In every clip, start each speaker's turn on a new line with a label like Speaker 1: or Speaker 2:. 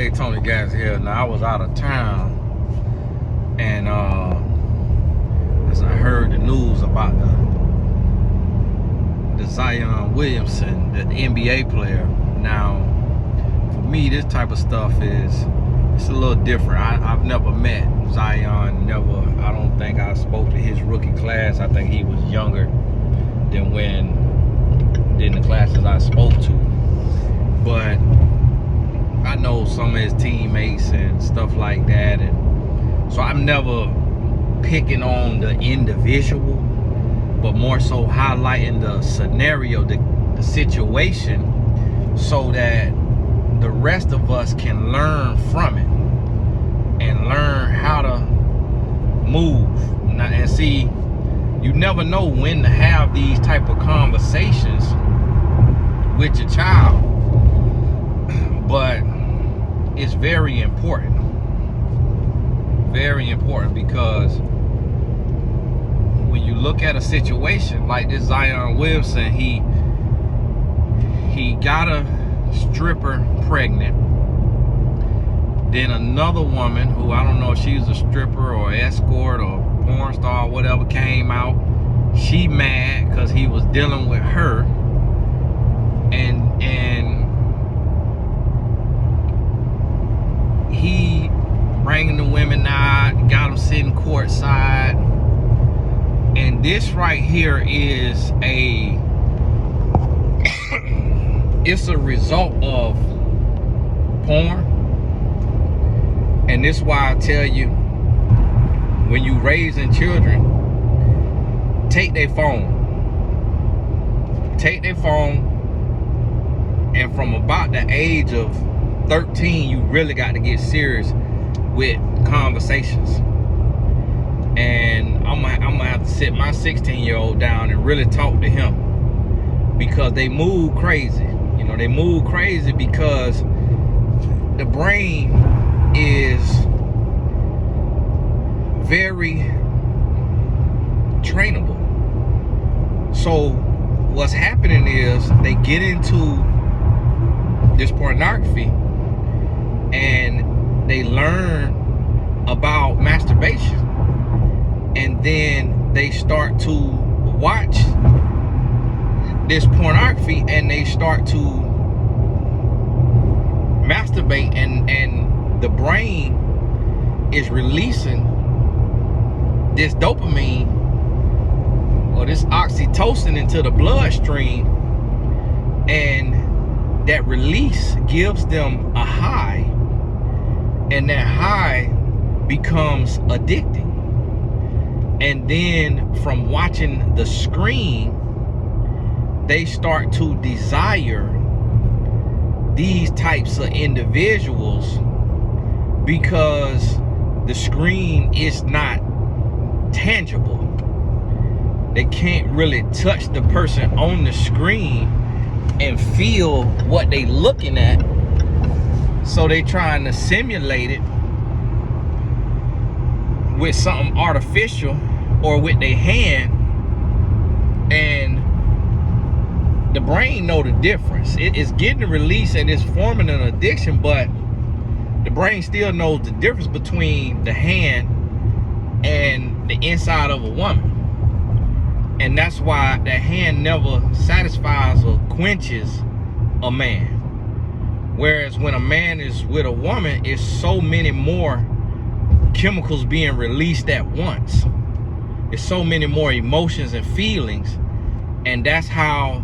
Speaker 1: Hey, Tony Gas here. Now I was out of town, and as I heard the news about the Zion Williamson, the NBA player. Now, for me, this type of stuff it's a little different. I've never met Zion. I don't think I spoke to his rookie class. I think he was younger than the classes I spoke to, but I know some of his teammates and stuff like that, and so I'm never picking on the individual, but more so highlighting the scenario, the situation, so that the rest of us can learn from it and learn how to move. And see, you never know when to have these type of conversations with your child, but it's very important because when you look at a situation like this Zion Williamson, he got a stripper pregnant, then another woman who I don't know if she was a stripper or escort or porn star or whatever came out. She mad because he was dealing with her, and he bringing the women out, got them sitting courtside, and this right here is it's a result of porn. And this is why I tell you, when you raising children, take their phone, and from about the age of 13, you really got to get serious with conversations. And I'm gonna have to sit my 16-year-old down and really talk to him, because they move crazy. You know, they move crazy because the brain is very trainable. So what's happening is they get into this pornography and they learn about masturbation, and then they start to watch this pornography and they start to masturbate, and the brain is releasing this dopamine or this oxytocin into the bloodstream, and that release gives them a high, and that high becomes addicting. And then from watching the screen, they start to desire these types of individuals, because the screen is not tangible. They can't really touch the person on the screen and feel what they looking at, so they trying to simulate it with something artificial or with their hand, and the brain know the difference. It's getting the release and it's forming an addiction, but the brain still knows the difference between the hand and the inside of a woman. And that's why the hand never satisfies or quenches a man. Whereas when a man is with a woman, it's so many more chemicals being released at once. It's so many more emotions and feelings. And that's how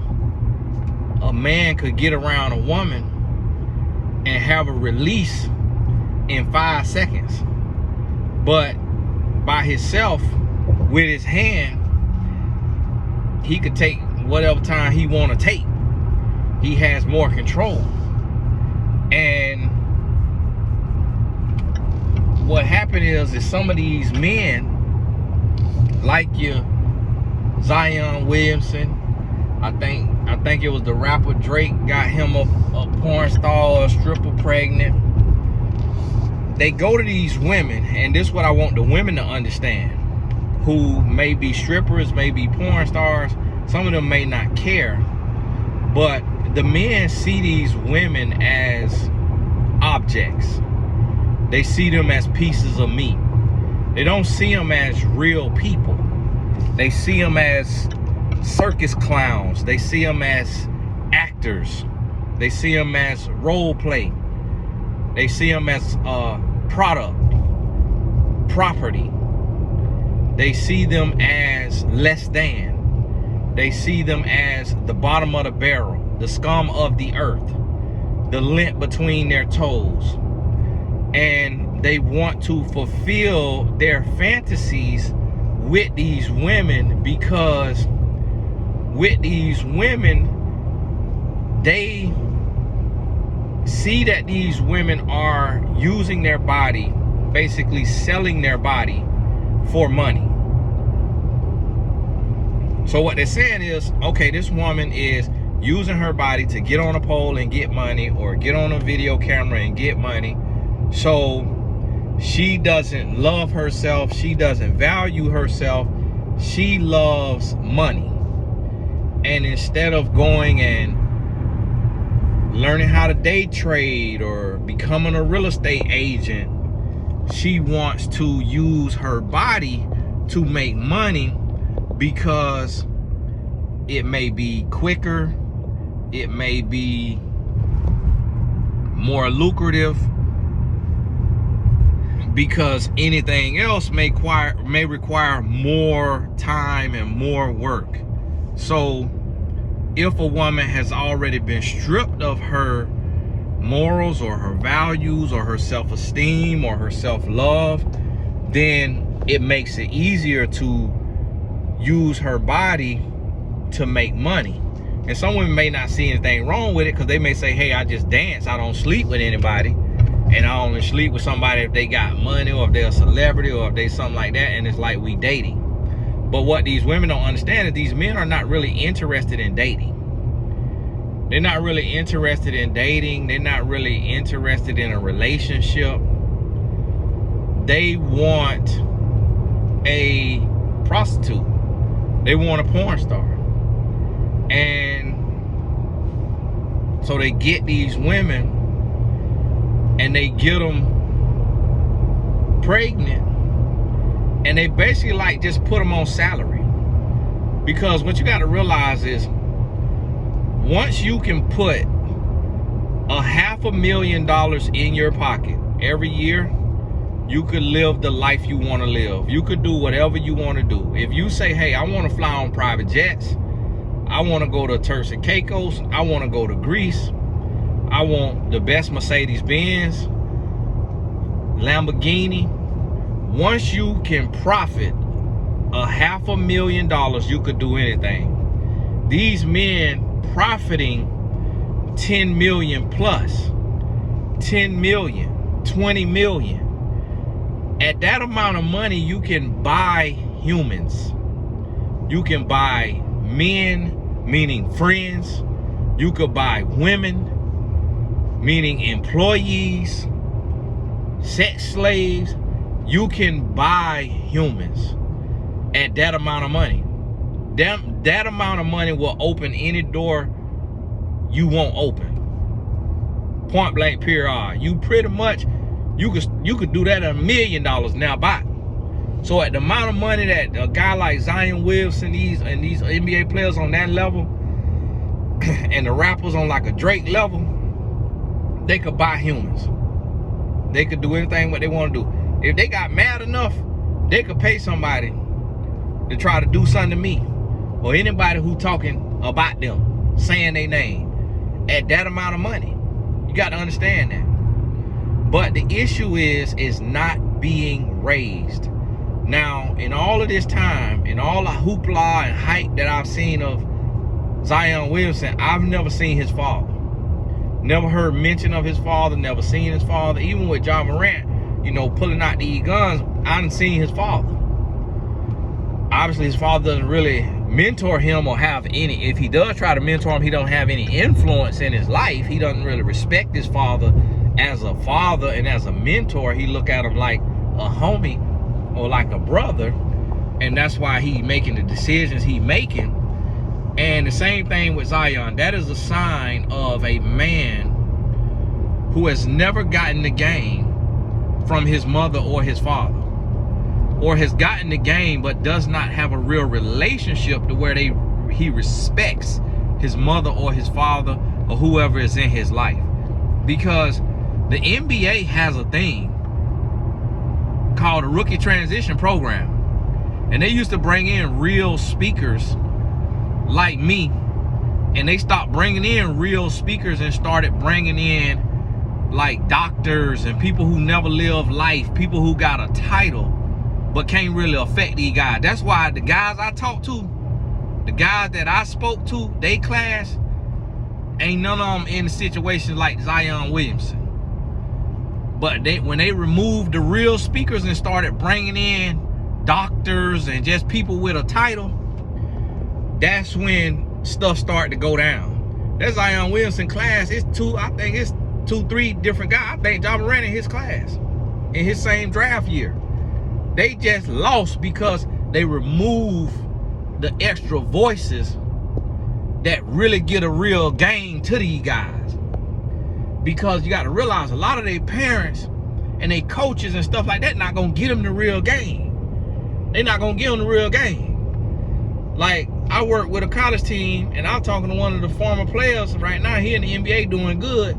Speaker 1: a man could get around a woman and have a release in 5 seconds. But by himself, with his hand, he could take whatever time he want to take. He has more control. And what happened is some of these men, like your Zion Williamson, I think it was the rapper Drake, got him a porn star or a stripper pregnant. They go to these women, and this is what I want the women to understand, who may be strippers, may be porn stars. Some of them may not care, but the men see these women as objects. They see them as pieces of meat. They don't see them as real people. They see them as circus clowns. They see them as actors. They see them as role play. They see them as product, property. They see them as less than. They see them as the bottom of the barrel, the scum of the earth, the lint between their toes. And they want to fulfill their fantasies with these women, because with these women, they see that these women are using their body, basically selling their body for money. So what they're saying is, okay, this woman is using her body to get on a pole and get money, or get on a video camera and get money. So she doesn't love herself. She doesn't value herself. She loves money. And instead of going and learning how to day trade or becoming a real estate agent, she wants to use her body to make money, because it may be quicker, it may be more lucrative, because anything else may require more time and more work. So if a woman has already been stripped of her morals or her values or her self-esteem or her self-love, then it makes it easier to use her body to make money. And some women may not see anything wrong with it, because they may say, hey, I just dance, I don't sleep with anybody, and I only sleep with somebody if they got money, or if they're a celebrity, or if they something like that, and it's like we dating. But what these women don't understand is these men are not really interested in dating. They're not really interested in dating. They're not really interested in a relationship. They want a prostitute. They want a porn star. And so they get these women and they get them pregnant, and they basically like just put them on salary. Because what you got to realize is, once you can put $500,000 in your pocket every year, you could live the life you want to live. You could do whatever you want to do. If you say, hey, I want to fly on private jets, I want to go to Turks and Caicos, I want to go to Greece, I want the best Mercedes-Benz, Lamborghini. Once you can profit $500,000, you could do anything. These men profiting 10 million plus, 10 million, 20 million. At that amount of money, you can buy humans. You can buy men, meaning friends. You could buy women, meaning employees, sex slaves. You can buy humans at that amount of money. That amount of money will open any door you won't open. Point blank period. You pretty much, you could do that at $1 million now by. So at the amount of money that a guy like Zion Williamson, these NBA players on that level, and the rappers on like a Drake level, they could buy humans. They could do anything what they want to do. If they got mad enough, they could pay somebody to try to do something to me, or anybody who talking about them, saying their name, at that amount of money. You got to understand that. But the issue is not being raised. Now, in all of this time, in all the hoopla and hype that I've seen of Zion Williamson, I've never seen his father. Never heard mention of his father, never seen his father. Even with Ja Morant, you know, pulling out these guns, I haven't seen his father. Obviously, his father doesn't really mentor him or have any. If he does try to mentor him, he don't have any influence in his life. He doesn't really respect his father as a father and as a mentor. He look at him like a homie or like a brother, and that's why he making the decisions he making. And the same thing with Zion. That is a sign of a man who has never gotten the game from his mother or his father, or has gotten the game but does not have a real relationship to where he respects his mother or his father or whoever is in his life. Because the NBA has a thing called a rookie transition program, and they used to bring in real speakers like me, and they stopped bringing in real speakers and started bringing in like doctors and people who never lived life, people who got a title but can't really affect these guys. That's why the guys I talked to, the guys that I spoke to, they class, ain't none of them in situations like Zion Williamson. But when they removed the real speakers and started bringing in doctors and just people with a title, that's when stuff started to go down. That Zion Williamson class, I think it's 2-3 different guys. I think John Moran in his class, in his same draft year. They just lost because they removed the extra voices that really get a real game to these guys. Because you got to realize a lot of their parents and their coaches and stuff like that not going to get them the real game. They're not going to give them the real game. Like, I work with a college team, and I'm talking to one of the former players right now. He in the NBA doing good,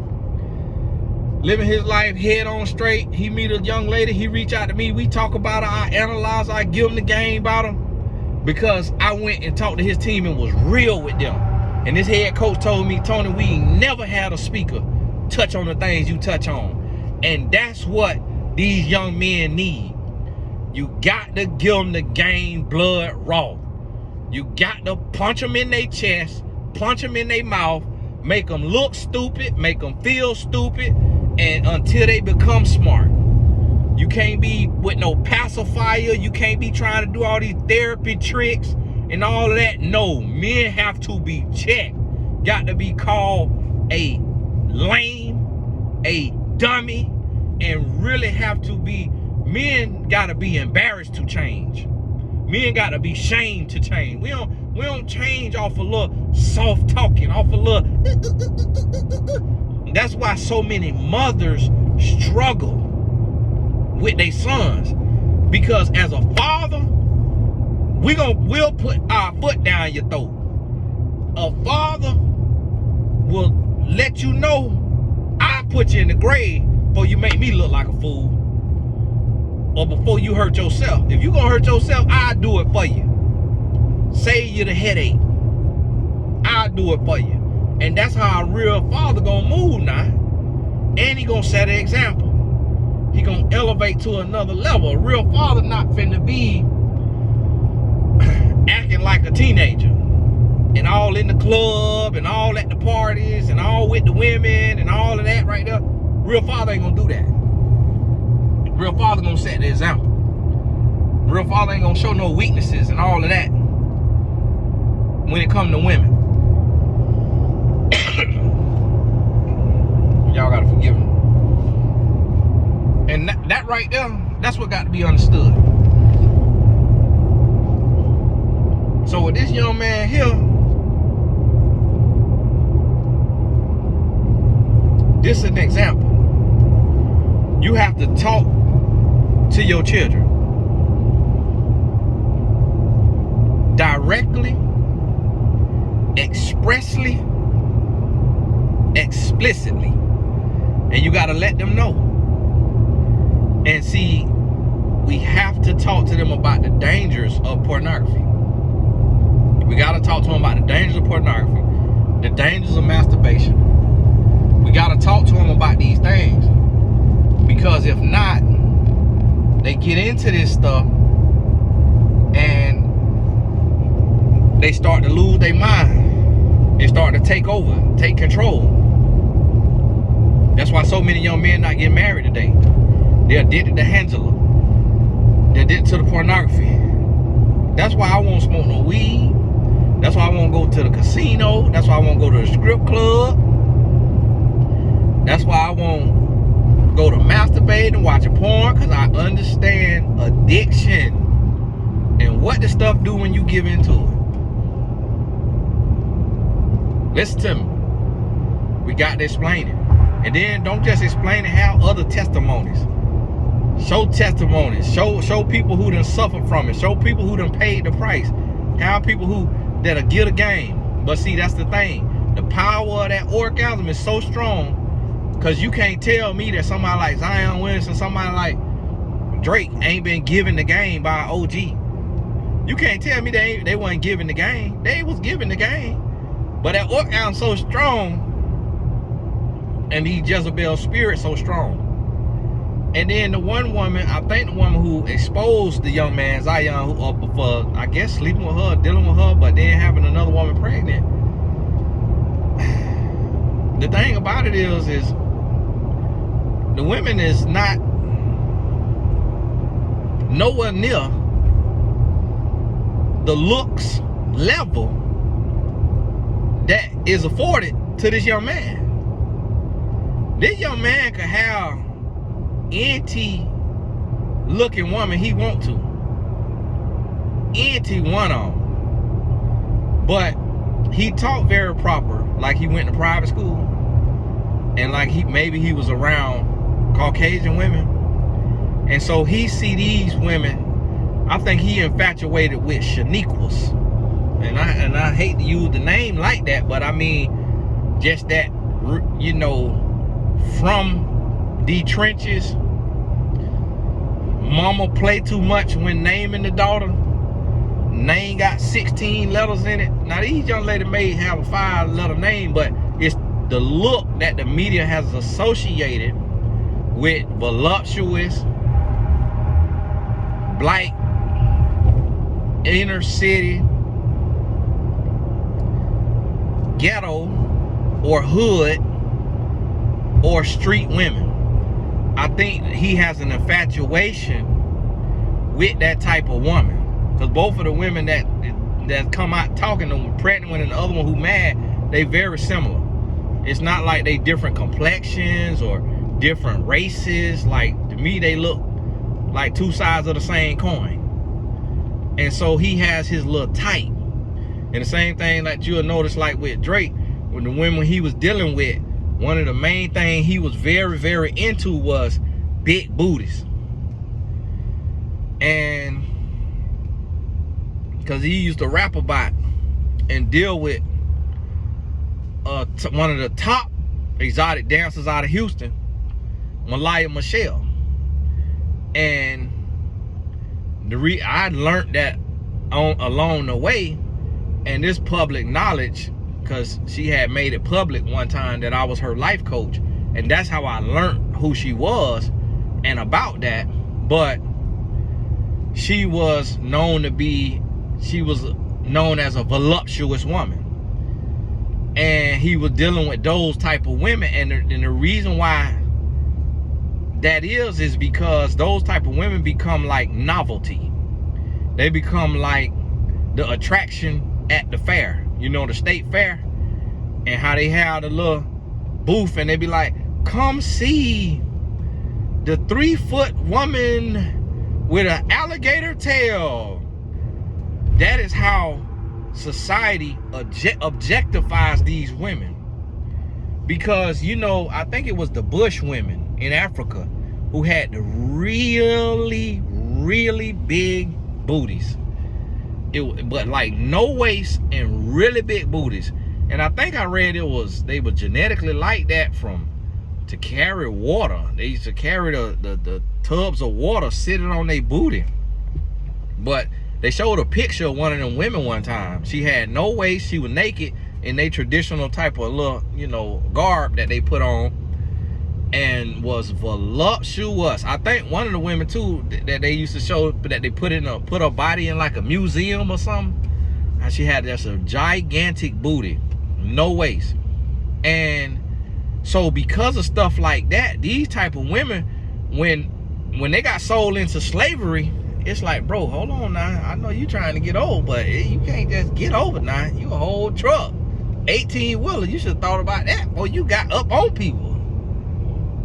Speaker 1: living his life head on straight. He meet a young lady, he reach out to me, we talk about her, I analyze her, I give him the game about him, because I went and talked to his team and was real with them. And this head coach told me, Tony, we ain't never had a speaker touch on the things you touch on. And that's what these young men need. You got to give them the game blood raw. You got to punch them in their chest, punch them in their mouth, make them look stupid, make them feel stupid, and until they become smart. You can't be with no pacifier. You can't be trying to do all these therapy tricks and all of that. No, men have to be checked. Got to be called a lame, a dummy, and really have to be, men got to be embarrassed to change. Men got to be shamed to change. We don't change off a little soft talking, off a little. That's why so many mothers struggle with their sons, because as a father, we'll put our foot down your throat. A father will let you know, I put you in the grave before you make me look like a fool, or before you hurt yourself. If you gonna hurt yourself, I'll do it for you. Save you the headache. I'll do it for you. And that's how a real father gonna move now. And he gonna set an example. He gonna elevate to another level. A real father not finna be acting like a teenager and all in the club and all at the parties and all with the women and all of that right there. Real father ain't gonna do that. Real father gonna set the example. Real father ain't gonna show no weaknesses and all of that when it comes to women. Y'all gotta forgive me. And that right there, that's what got to be understood. So with this young man here, this is an example. You have to talk to your children directly, expressly, explicitly, and you got to let them know. And see, we have to talk to them about the dangers of pornography. We got to talk to them about the dangers of pornography, the dangers of masturbation. We got to talk to them about these things, because if not, they get into this stuff and they start to lose their mind. They start to take over, take control. That's why so many young men not getting married today. They're addicted to Angela. They're addicted to the pornography. That's why I won't smoke no weed. That's why I won't go to the casino. That's why I won't go to the strip club. That's why I won't go to masturbating and watching porn, because I understand addiction and what the stuff do when you give into it. Listen to me. We got to explain it. And then don't just explain it, have other testimonies. Show testimonies. Show people who done suffered from it. Show people who done paid the price. Have people who that'll get a game. But see, that's the thing. The power of that orgasm is so strong, because you can't tell me that somebody like Zion Williamson, somebody like Drake ain't been given the game by an OG. You can't tell me they wasn't giving the game. They was giving the game. But that orgasm so strong, and the Jezebel spirit so strong. And then the one woman, I think the woman who exposed the young man, Zion, who for, I guess, sleeping with her, dealing with her, but then having another woman pregnant. The thing about it is the women is not nowhere near the looks level that is afforded to this young man. This young man could have any looking woman he want to. Any one of them. But he talked very proper, like he went to private school, and like maybe he was around Caucasian women. And so he see these women, I think he infatuated with Shaniquas. And I hate to use the name like that, but I mean just that, you know, from the trenches. Mama play too much when naming the daughter. Name got 16 letters in it. Now these young ladies may have a 5-letter name, but it's the look that the media has associated with voluptuous, black, inner city, ghetto, or hood, or street women. I think he has an infatuation with that type of woman, because both of the women that come out talking, the pregnant one and the other one who mad, they very similar. It's not like they different complexions or different races. Like, to me, they look like two sides of the same coin. And so he has his little type. And the same thing that you'll notice, like with Drake, when the women he was dealing with, one of the main things he was very, very into was big booties. And because he used to rap about and deal with one of the top exotic dancers out of Houston, Malaya Michelle. And I learned that along the way, and this public knowledge, because she had made it public one time that I was her life coach, and that's how I learned who she was and about that. But she was known as a voluptuous woman, and he was dealing with those type of women. And the reason why that is because those type of women become like novelty. They become like the attraction at the fair, you know, the state fair, and how they have the little booth, and they be like, come see the 3-foot woman with an alligator tail. That is how society objectifies these women. Because, you know, I think it was the Bush women in Africa who had the really, really big booties. But like no waist and really big booties. And I think I read they were genetically like that to carry water. They used to carry the tubs of water sitting on their booty. But they showed a picture of one of them women one time. She had no waist, she was naked in their traditional type of little, you know, garb that they put on, and was voluptuous. I think one of the women too that they used to show, that they put her body in like a museum or something, and she had just a gigantic booty, no waist. And so because of stuff like that, these type of women, when they got sold into slavery, it's like, bro, hold on now, I know you trying to get over, but you can't just get over now. You a whole truck, 18-wheeler. You should have thought about that before you got up on people.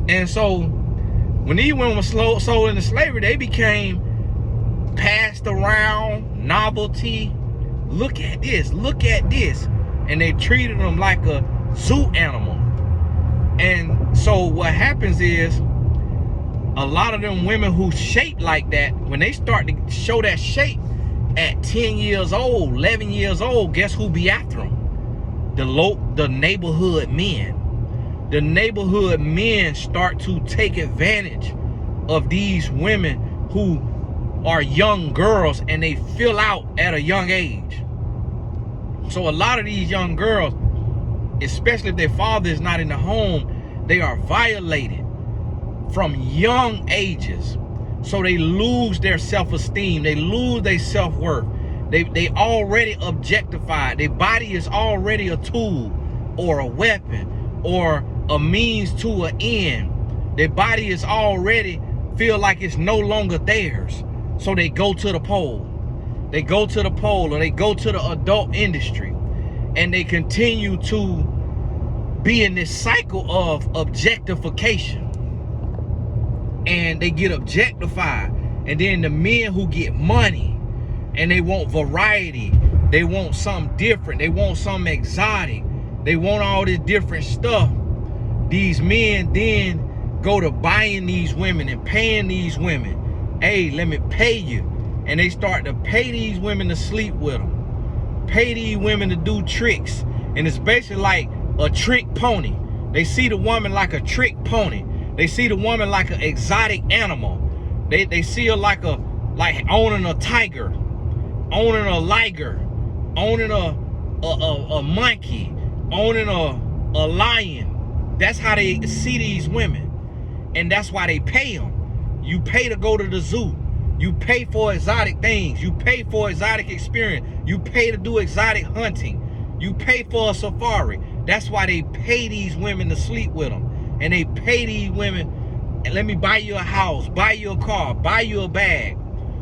Speaker 1: And so when these women were sold into slavery, they became passed around, novelty. Look at this, look at this. And they treated them like a zoo animal. And so what happens is, a lot of them women who shape like that, when they start to show that shape at 10 years old, 11 years old, guess who be after them? The neighborhood men. The neighborhood men start to take advantage of these women who are young girls, and they fill out at a young age. So a lot of these young girls, especially if their father is not in the home, they are violated from young ages. So they lose their self-esteem, they lose their self-worth. They already objectified. Their body is already a tool or a weapon or a means to an end. Their body is already feel like it's no longer theirs. So they go to the pole. They go to the pole, or they go to the adult industry, and they continue to be in this cycle of objectification. And they get objectified. And then the men who get money and they want variety, they want something different, they want something exotic, they want all this different stuff. These men then go to buying these women and paying these women. Hey, let me pay you. And they start to pay these women to sleep with them, pay these women to do tricks. And it's basically like a trick pony. They see the woman like a trick pony. They see the woman like an exotic animal. They see her like owning a tiger, owning a liger, owning a monkey, owning a lion. That's how they see these women. And that's why they pay them. You pay to go to the zoo. You pay for exotic things. You pay for exotic experience. You pay to do exotic hunting. You pay for a safari. That's why they pay these women to sleep with them. And they pay these women, let me buy you a house, buy you a car, buy you a bag.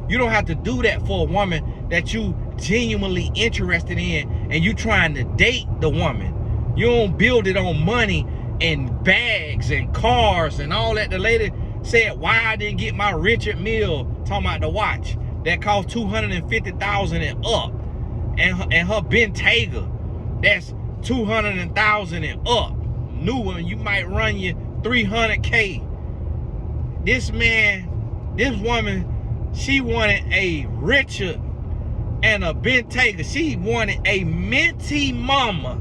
Speaker 1: You don't have to do that for a woman that you genuinely interested in and you trying to date the woman. You don't build it on money and bags and cars and all that. The lady said, why I didn't get my Richard Mille, talking about the watch, that cost $250,000 and up. And her Bentayga, that's $200,000 and up. New one, you might run you 300K. This woman, she wanted a Richard and a Bentayga. She wanted a minty mama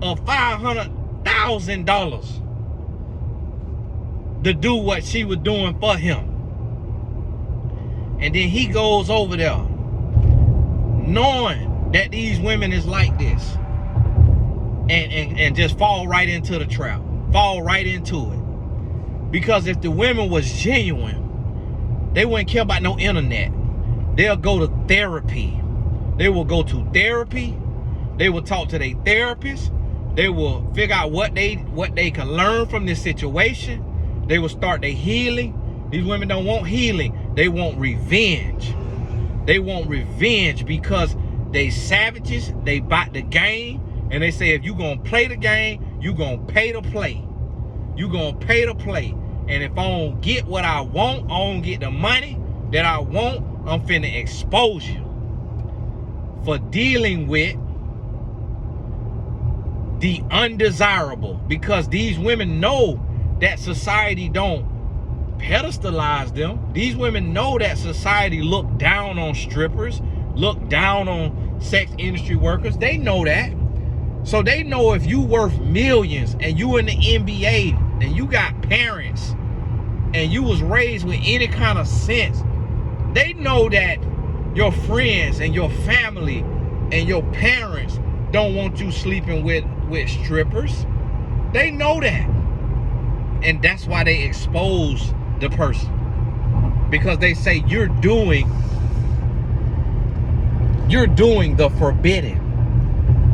Speaker 1: of $500,000 to do what she was doing for him. And then he goes over there knowing that these women is like this, and just fall right into the trap, fall right into it. Because if the women was genuine, they wouldn't care about no internet. They'll go to therapy. They will go to therapy. They will talk to their therapist. They will figure out what they can learn from this situation. They will start their healing. These women don't want healing. They want revenge. They want revenge because they savages. They bought the game. And they say, if you gonna play the game, you gonna pay to play. You gonna pay to play. And if I don't get what I want, I don't get the money that I want, I'm finna expose you for dealing with the undesirable. Because these women know that society don't pedestalize them. These women know that society look down on strippers, look down on sex industry workers. They know that. So they know if you worth millions and you in the NBA and you got parents and you was raised with any kind of sense, they know that your friends and your family and your parents don't want you sleeping with strippers. They know that. And that's why they expose the person. Because they say you're doing the forbidden.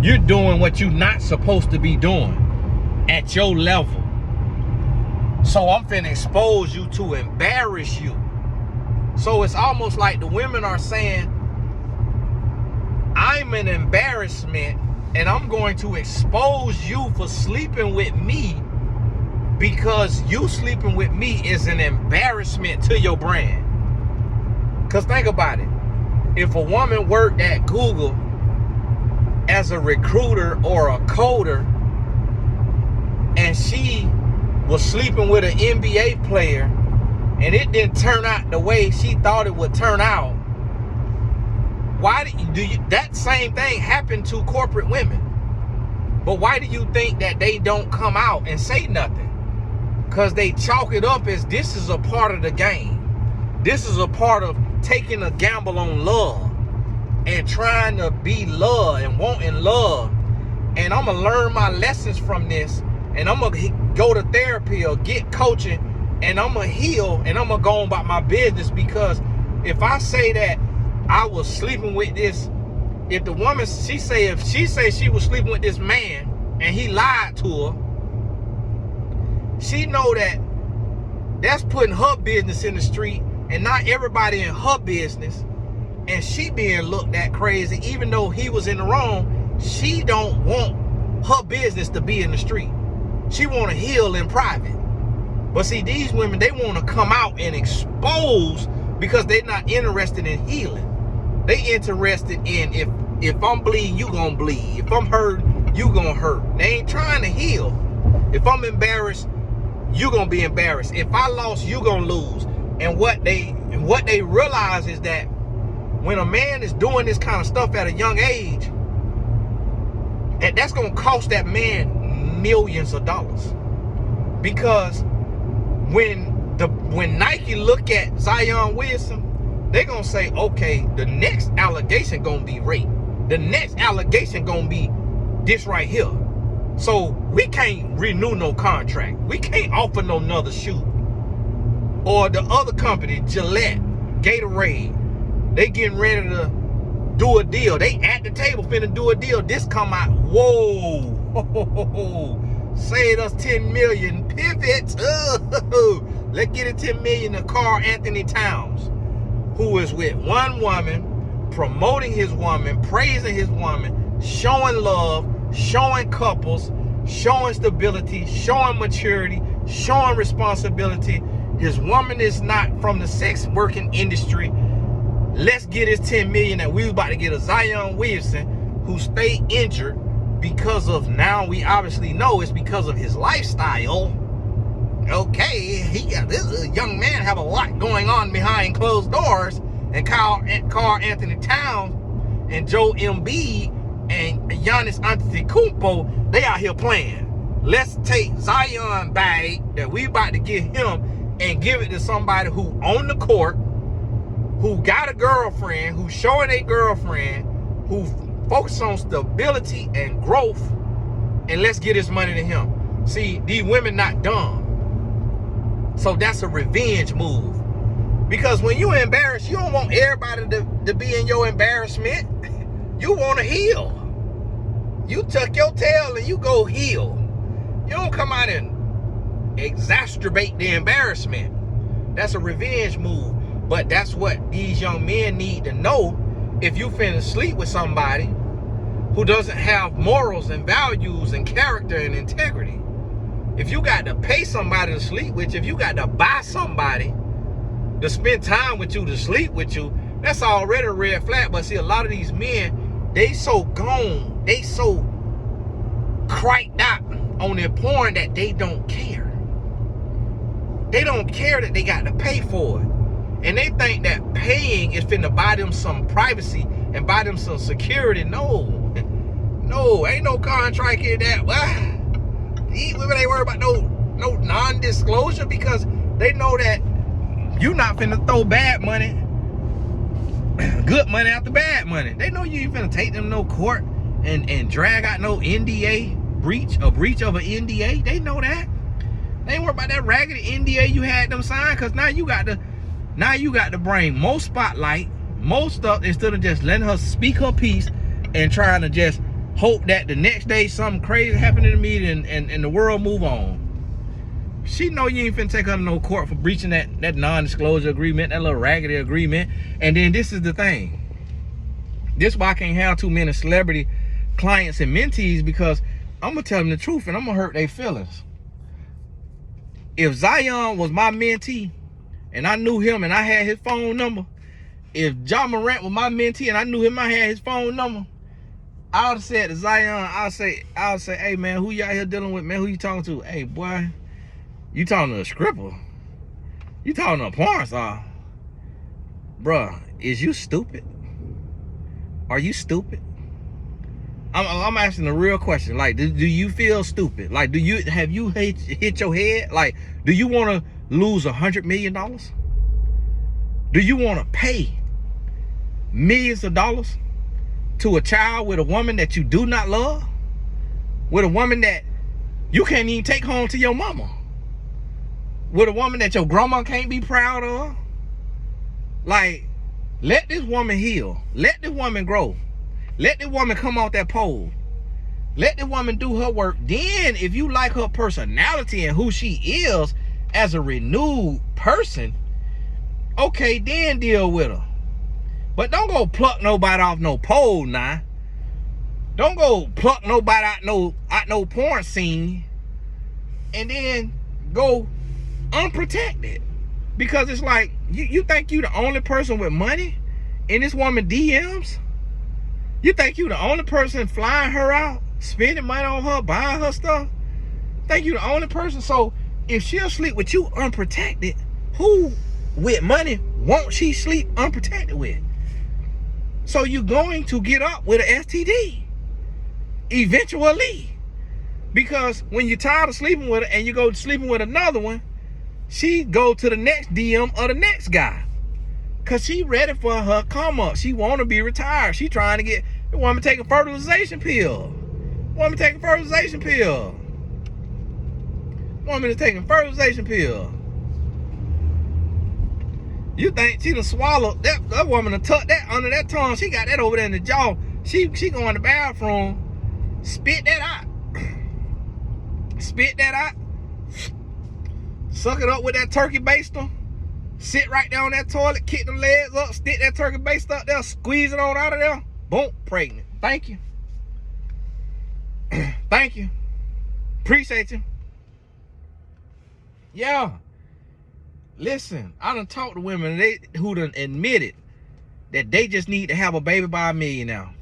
Speaker 1: You're doing what you're not supposed to be doing at your level. So I'm finna expose you to embarrass you. So it's almost like the women are saying, I'm an embarrassment and I'm going to expose you for sleeping with me because you sleeping with me is an embarrassment to your brand. Because think about it. If a woman worked at Google as a recruiter or a coder, and and she was sleeping with an NBA player and it didn't turn out the way she thought it would turn out, why do you that same thing happened to corporate women? But why do you think that they don't come out and say nothing? Because they chalk it up as this is a part of the game. This is a part of taking a gamble on love and trying to be love and wanting love. And I'm going to learn my lessons from this, and I'm going to go to therapy or get coaching, and I'm going to heal, and I'm going to go on about my business. Because if I say that I was sleeping with this, if the woman, if she say she was sleeping with this man and he lied to her, she know that that's putting her business in the street and not everybody in her business, and she being looked at crazy even though he was in the wrong. She don't want her business to be in the street. She want to heal in private. But see, these women, they want to come out and expose because they're not interested in healing. They interested in if I'm bleeding, you gonna bleed. If I'm hurt, you gonna hurt. They ain't trying to heal. If I'm embarrassed, you gonna be embarrassed. If I lost, you gonna lose. And what they realize is that when a man is doing this kind of stuff at a young age, that's gonna cost that man millions of dollars. Because when Nike look at Zion Williamson, they're gonna say, okay, the next allegation gonna be rape. The next allegation gonna be this right here. So we can't renew no contract. We can't offer no another shoe. Or the other company, Gillette, Gatorade, they getting ready to do a deal. They at the table finna do a deal. This come out, whoa, saved us 10 million, pivot. Let's get it 10 million to Carl Anthony Towns, who is with one woman, promoting his woman, praising his woman, showing love, showing couples, showing stability, showing maturity, showing responsibility. His woman is not from the sex working industry. Let's get his 10 million that we was about to get a Zion Williamson who stayed injured because of, now we obviously know it's because of his lifestyle. Okay, this young man have a lot going on behind closed doors, and Carl Anthony Towns and Joel Embiid and Giannis Antetokounmpo, they out here playing. Let's take Zion bag that we about to give him and give it to somebody who on the court, who got a girlfriend, who's showing a girlfriend, who focus on stability and growth, and let's get his money to him. See, these women not dumb. So that's a revenge move. Because when you're embarrassed, you don't want everybody to be in your embarrassment. You want to heal. You tuck your tail and you go heal. You don't come out and exacerbate the embarrassment. That's a revenge move. But that's what these young men need to know. If you finna sleep with somebody who doesn't have morals and values and character and integrity, if you got to pay somebody to sleep with you, if you got to buy somebody to spend time with you, to sleep with you, that's already a red flag. But see, a lot of these men, they so gone, they so cracked out on their porn that they don't care. They don't care that they got to pay for it. And they think that paying is finna buy them some privacy and buy them some security. No, ain't no contract in that. These women ain't worried about no non-disclosure, because they know that you not finna throw bad money, good money after bad money. They know you ain't finna take them no court and drag out no NDA breach of an NDA. They know that. They ain't worried about that raggedy NDA you had them sign, because now you got to bring more spotlight, more stuff, instead of just letting her speak her piece and trying to just hope that the next day something crazy happened in the meeting and the world move on. She know you ain't finna take her to no court for breaching that non-disclosure agreement, that little raggedy agreement. And then this is the thing. This is why I can't have too many celebrity clients and mentees, because I'm gonna tell them the truth and I'm gonna hurt their feelings. If Zion was my mentee and I knew him and I had his phone number, if John Morant was my mentee and I knew him, I had his phone number, I would have said to Zion, I'll say, hey man, who you out here dealing with, man? Who you talking to? Hey boy, you talking to a stripper? You talking to a porn star? Bruh, is you stupid? Are you stupid? I'm asking a real question. Like, do you feel stupid? Like, have you hit your head? Like, do you want to lose $100 million? Do you want to pay millions of dollars to a child with a woman that you do not love? With a woman that you can't even take home to your mama? With a woman that your grandma can't be proud of? Like, let this woman heal. Let this woman grow. Let this woman come off that pole. Let the woman do her work. Then, if you like her personality and who she is as a renewed person, okay, then deal with her. But don't go pluck nobody off no pole now. Don't go pluck nobody out no porn scene and then go unprotected. Because it's like, you think you the only person with money in this woman DMs? You think you the only person flying her out, spending money on her, buying her stuff? Think you the only person? So if she'll sleep with you unprotected, who with money won't she sleep unprotected with? So you're going to get up with an STD eventually. Because when you're tired of sleeping with her and you go sleeping with another one, she go to the next DM of the next guy. Cause she ready for her come up. She want to be retired. She trying to get, the woman taking fertilization pill. Woman taking fertilization pill. Woman is taking fertilization pill. You think she done swallowed that woman done tucked that under that tongue. She got that over there in the jaw. She go in the bathroom, spit that out. Spit that out. Suck it up with that turkey baster. Sit right there on that toilet, kick them legs up, stick that turkey baster up there, squeeze it on out of there. Boom, pregnant. Thank you. Thank you. Appreciate you. Yeah. Listen, I done talked to women who done admitted that they just need to have a baby by $1 million now.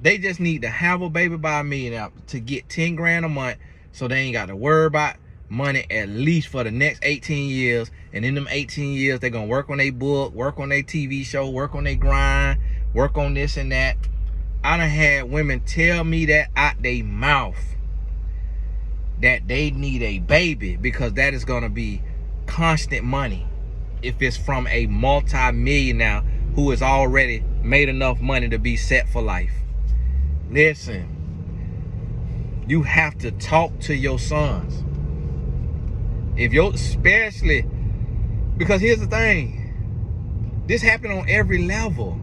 Speaker 1: They just need to have a baby by $1 million now to get 10 grand a month, so they ain't got to worry about money at least for the next 18 years. And in them 18 years, they're gonna work on their book, work on their TV show, work on their grind, work on this and that. I done had women tell me that out their mouth, that they need a baby because that is gonna be constant money if it's from a multi-millionaire who has already made enough money to be set for life. Listen, you have to talk to your sons. If you're, especially, because here's the thing, this happened on every level.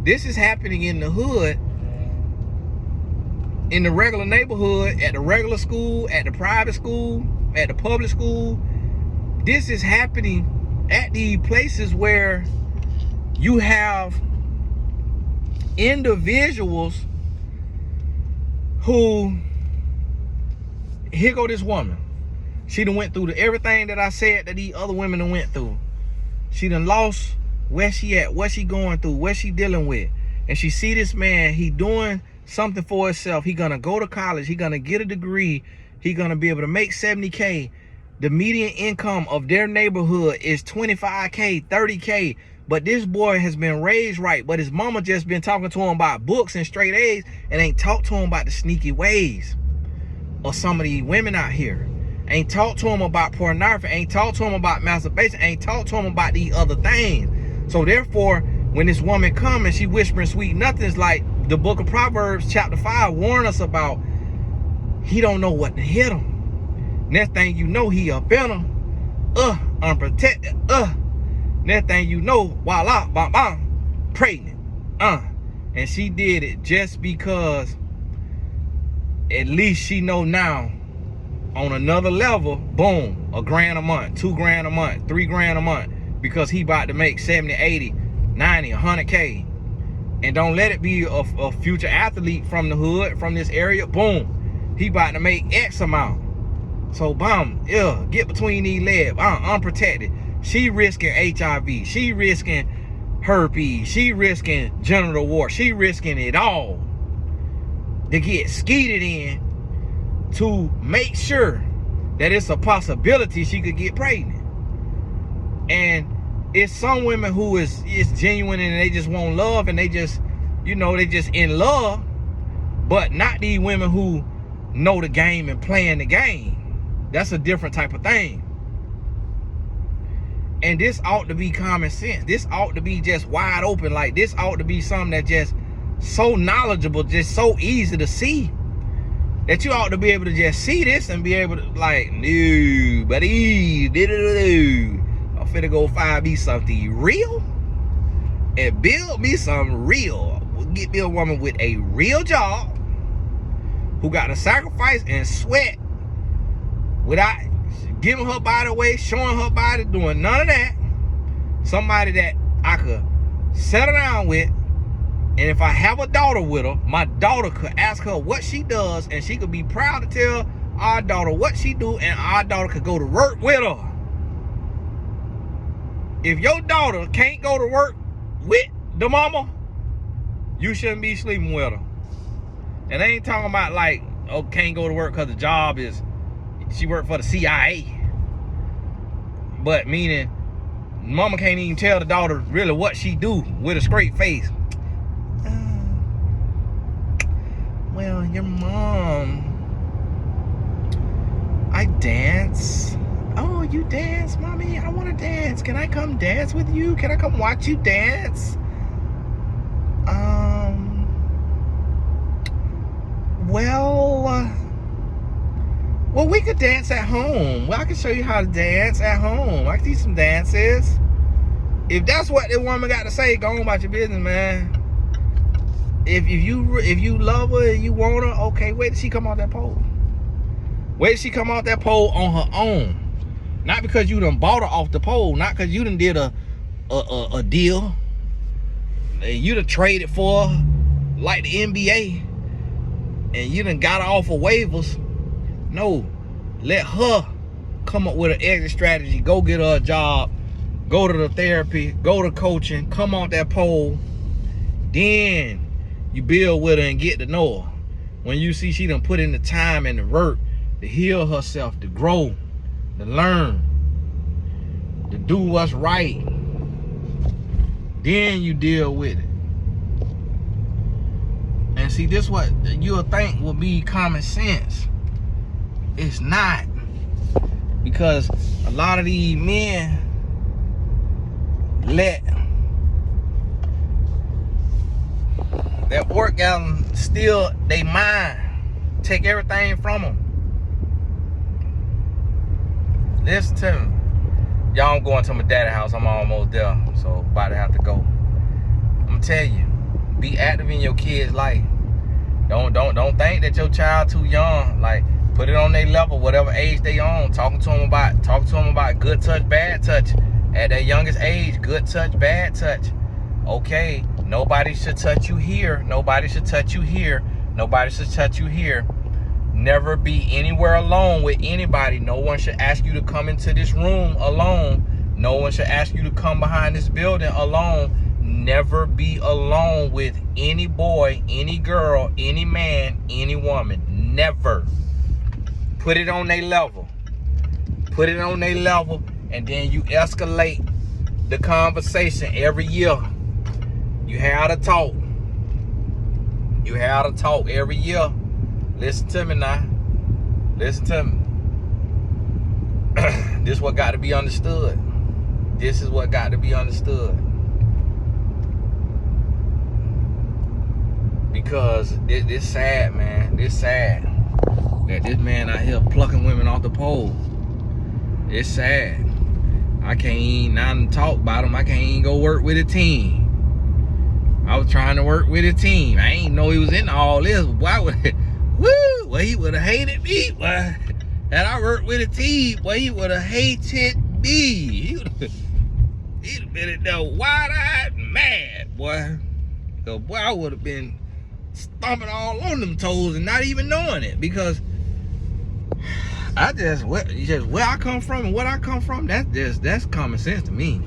Speaker 1: This is happening in the hood, in the regular neighborhood, at the regular school, at the private school, at the public school. This is happening at the places where you have individuals who, here go this woman. She done went through everything that I said that these other women done went through. She done lost where she at, what she going through, what she dealing with. And she see this man, he doing something for himself. He gonna go to college, he gonna get a degree, he gonna be able to make 70K. The median income of their neighborhood is 25K, 30K. But this boy has been raised right, but his mama just been talking to him about books and straight A's and ain't talked to him about the sneaky ways of some of these women out here. Ain't talked to him about pornography, ain't talked to him about masturbation, ain't talked to him about these other things. So therefore, when this woman come and she whispering sweet nothings, like the book of Proverbs chapter 5 warn us about, he don't know what to hit him. Next thing you know, he up in him, unprotected, next thing you know, voila, bam, bam, pregnant, and she did it just because at least she know now on another level, boom, $1 grand a month, $2 grand a month, $3 grand a month, because he about to make 70, 80, 90, 100K. And don't let it be a future athlete from the hood, from this area, boom, he about to make X amount. So bam, get between these legs, unprotected. She risking HIV, she risking herpes. She risking genital war. She risking it all to get skeeted in to make sure that it's a possibility she could get pregnant. And it's some women who is genuine and they just want love and they just, you know, they just in love, but not these women who know the game and playing the game. That's a different type of thing. And this ought to be common sense. This ought to be just wide open. Like, this ought to be something that just so knowledgeable, just so easy to see, that you ought to be able to just see this and be able to, like, no, buddy, I'm finna go find me something real and build me some real. Get me a woman with a real job who got to sacrifice and sweat without giving her body away, showing her body, doing none of that. Somebody that I could settle down with, and if I have a daughter with her, my daughter could ask her what she does, and she could be proud to tell our daughter what she do, and our daughter could go to work with her. If your daughter can't go to work with the mama, you shouldn't be sleeping with her. And I ain't talking about like, oh, can't go to work because the job is, she worked for the CIA. But meaning, mama can't even tell the daughter really what she do with a straight face. Well, your mom, I dance. Oh, you dance, mommy? I want to dance. Can I come dance with you? Can I come watch you dance? Well, we could dance at home. Well, I can show you how to dance at home. I can teach some dances. If that's what the woman got to say, go on about your business, man. If you love her and you want her, okay, wait till she come off that pole. Wait till she come off that pole on her own. Not because you done bought her off the pole. Not because you done did a deal. And you done traded for her like the NBA. And you done got her off of waivers. No, let her come up with an exit strategy. Go get her a job. Go to the therapy. Go to coaching. Come off that pole. Then you build with her and get to know her. When you see she done put in the time and the work to heal herself, to grow, to learn, to do what's right, then you deal with it. And see, this what you'll think will be common sense. It's not. Because a lot of these men let that orgasm steal their mind, take everything from them. Listen to me. Y'all, I'm going to my daddy's house. I'm almost there, so about to have to go. I'm gonna tell you, be active in your kids' life. Don't think that your child too young. Like, put it on their level, whatever age they on. Talk to them about good touch, bad touch. At their youngest age, good touch, bad touch. Okay, nobody should touch you here. Nobody should touch you here. Nobody should touch you here. Never be anywhere alone with anybody. No one should ask you to come into this room alone. No one should ask you to come behind this building alone. Never be alone with any boy, any girl, any man, any woman. Never. Put it on their level. Put it on their level, and then you escalate the conversation every year. You have to talk. You have to talk every year. Listen to me now. Listen to me. This what got to be understood. This is what got to be understood. Because this sad, man. This sad. That this man out here plucking women off the pole. It's sad. I can't even not talk about him. I can't even go work with a team. I was trying to work with a team. I ain't know he was in all this. Why would well, he would have hated me. Why? Had I worked with a team, boy, he would have hated me. He'd have been in there wide-eyed mad, boy. So, boy, I would have been stomping all on them toes and not even knowing it, because where I come from and what I come from, that's common sense to me.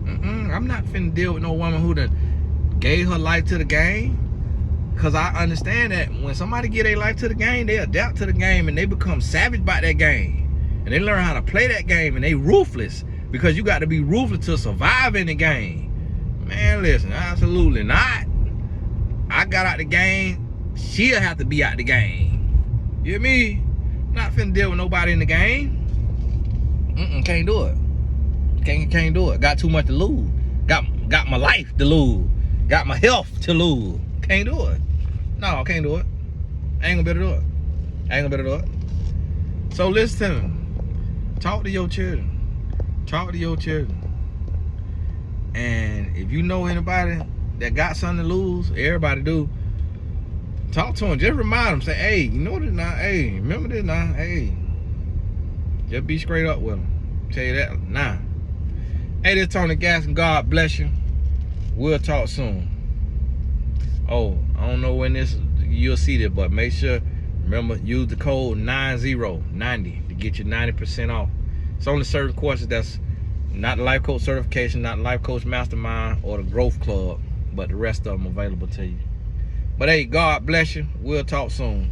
Speaker 1: I'm not finna deal with no woman who done gave her life to the game. Cause I understand that when somebody give their life to the game, they adapt to the game and they become savage by that game. And they learn how to play that game and they ruthless. Because you got to be ruthless to survive in the game. Man, listen, absolutely not. I got out the game, she'll have to be out the game. You hear me? Not finna deal with nobody in the game. Can't do it. Can't do it. Got too much to lose. Got my life to lose. Got my health to lose. Can't do it. No, I can't do it. I ain't gonna be able to do it. I ain't gonna be able to do it. So listen to me. Talk to your children. Talk to your children. And if you know anybody that got something to lose, everybody do. Talk to them. Just remind them. Say, hey, you know this now? Hey, remember this now? Hey. Just be straight up with them. Tell you that now. Hey, this is Tony Gas, and God bless you. We'll talk soon. Oh, I don't know when you'll see this, but make sure, remember, use the code 9090 to get you 90% off. It's only certain courses that's not life coach certification, not life coach mastermind or the growth club, but the rest of them available to you. But hey, God bless you. We'll talk soon.